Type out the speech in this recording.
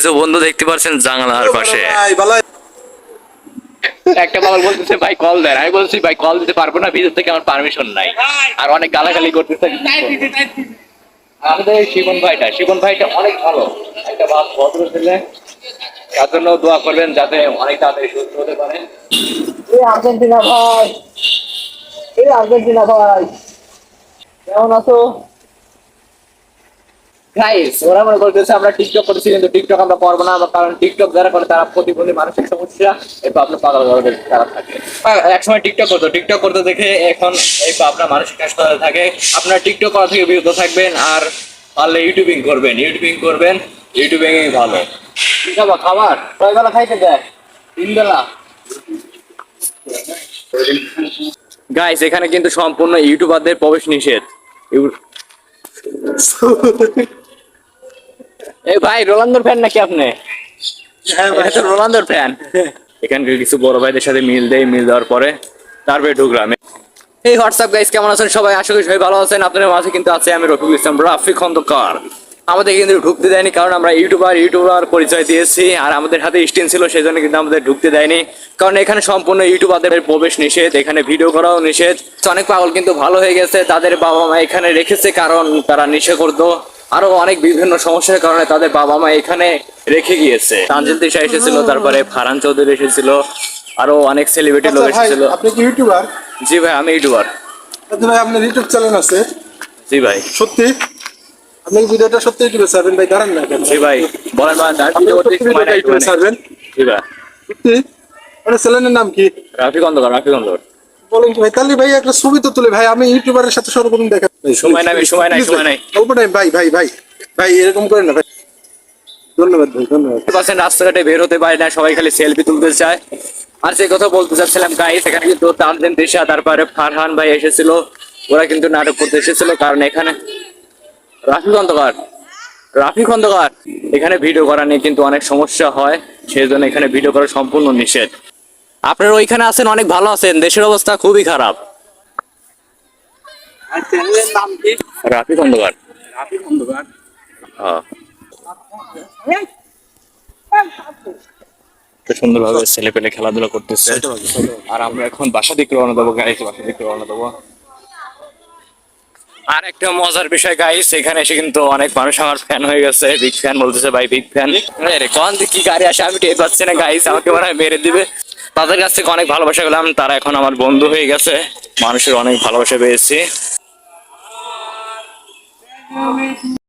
কিছু বন্ধু দেখতে পাচ্ছেন জানালার পাশে। একটা বাবা বলতেছে ভাই কল দেন, আমি বলছি ভাই কল দিতে পারবো না, ভিতর থেকে আমার পারমিশন নাই। আর অনেক গালাগালি করতেছে। আমাদের শিবন ভাইটা অনেক ভালো একটা ভদ্র ছেলে, তার জন্য দোয়া করবেন যাতে অনেক তাড়াতাড়ি সুস্থ হতে পারে। আর্জেন্টিনা ভাই, আর্জেন্টিনা ভাই কেমন আছো? গাইস ওরা মনে করতেছে আমরা টিকটক করতেছি, কিন্তু টিকটক আমরা করবো না, কারণ টিকটক যারা করে তারা প্রতিবন্ধী মানসিক সমস্যা এই পাবনা পাগল গর্বের তারা থাকে। একসময় টিকটক করতে দেখে এখন এই পাবনা মানসিক হাসপাতালে থাকে। আপনারা টিকটক করা থেকে বিরত থাকবেন, আর পারলে ইউটিউবিং করবেন। ইউটিউবিং ভালো। কি খাবার খাবার কয় বেলা খাইতে দেয়? 3 বেলা। গাইস এখানে কিন্তু সম্পূর্ণ ইউটিউবারদের প্রবেশ নিষেধ। এই ভাই রোনালদোর ফ্যান নাকি আপনি? হ্যাঁ ভাই, তো রোনালদোর ফ্যান। এখানকার কিছু বড় ভাইদের সাথে মিল দেওয়ার পরে তারপরে ঢুকলাম। এই হোয়াটসঅ্যাপ গাইস, কেমন আছেন সবাই? আশা করি সবাই ভালো আছেন। আপনাদের মাঝে কিন্তু আছে আমি রফিকুল ইসলাম রাফি খন্দকার। আমাদের কিন্তু ঢুকতে দেয়নি, কারণ আমরা ইউটিউবার পরিচয় দিয়েছি, আর আমাদের হাতে স্টিন ছিল, সেই জন্য কিন্তু আমাদের ঢুকতে দেয়নি। কারণ এখানে সম্পূর্ণ ইউটিউবারদের প্রবেশ নিষেধ, এখানে ভিডিও করাও নিষেধ। অনেক পাগল কিন্তু ভালো হয়ে গেছে, তাদের বাবা মা এখানে রেখেছে কারণ তারা নেশা করতো। আরো অনেক বিভিন্ন সমস্যার কারণে তাদের বাবা মা এখানে রেখে গিয়েছে। তানজিল তিশা এসেছিল, তারপরে ফারহান চৌধুরী এসেছিল, আরো অনেক সেলিব্রিটি লোক এসেছিল। আপনি কি ইউটিউবার? জি ভাই, আমি ইউটিউবার। ভাই আপনার ইউটিউব চ্যানেল আছে? জি ভাই। সত্যি আপনি ভিডিওটা সত্যি ইউটিউবে ছাড়বেন? ভাই দাঁড়ান না কেন? জি ভাই বলেন ভাই, আপনি সত্যি ভিডিওটা ইউটিউবে ছাড়বেন? জি ভাই। সত্যি? আপনার চ্যানেলের নাম কি? রাফি খন্দকার। বলেন কি ভাই? তাহলে ভাই একটা ছবি তো তুলে, ভাই আমি ইউটিউবারের সাথে সর্বপ্রথম দেখা। সময় নাই। অল্প টাইম ভাই ভাই ভাই ভাই এরকম করেন না ভাই। ধন্যবাদ ভাই, ধন্যবাদ। রাস্তাঘাটে বের হতে পারে না, সবাই খালি সেলফি তুলতে চায়। আর যে কথা বলতে চাচ্ছিলাম গাইস, এখানে কিন্তু তানজিল তিশা তারপরে ফারহান ভাই এসেছিল, ওরা কিন্তু নাটক করতে এসেছিল। কারণ এখানে রাফি খন্দকার এখানে ভিডিও করা নিয়ে কিন্তু অনেক সমস্যা হয়, সেই জন্য এখানে ভিডিও করা সম্পূর্ণ নিষেধ। আপনারা ওইখানে আছেন, অনেক ভালো আছেন, দেশের অবস্থা খুবই খারাপ। আর চ্যানেলের নাম কি? রাফি খন্দকার। সুন্দরভাবে ছেলে পেলে খেলাধুলা করতেছে। আর আমরা এখন বাসা দিকে রওনা দেবো গাইস, আর একটা মজার বিষয় গাইস, এখানে এসে কিন্তু অনেক মানুষ আমার ফ্যান হয়ে গেছে, বিগ ফ্যান বলতেছে ভাই, বিগ ফ্যান। কোন দিক কি গাড়ি আসে আমি টের পাচ্ছি না গাইস, আমাকে মনে হয় মেরে দিবে। তাদের কাছ থেকে অনেক ভালোবাসা পেলাম, তারা এখন আমার বন্ধু হয়ে গেছে। মানুষের অনেক ভালোবাসা পেয়েছি।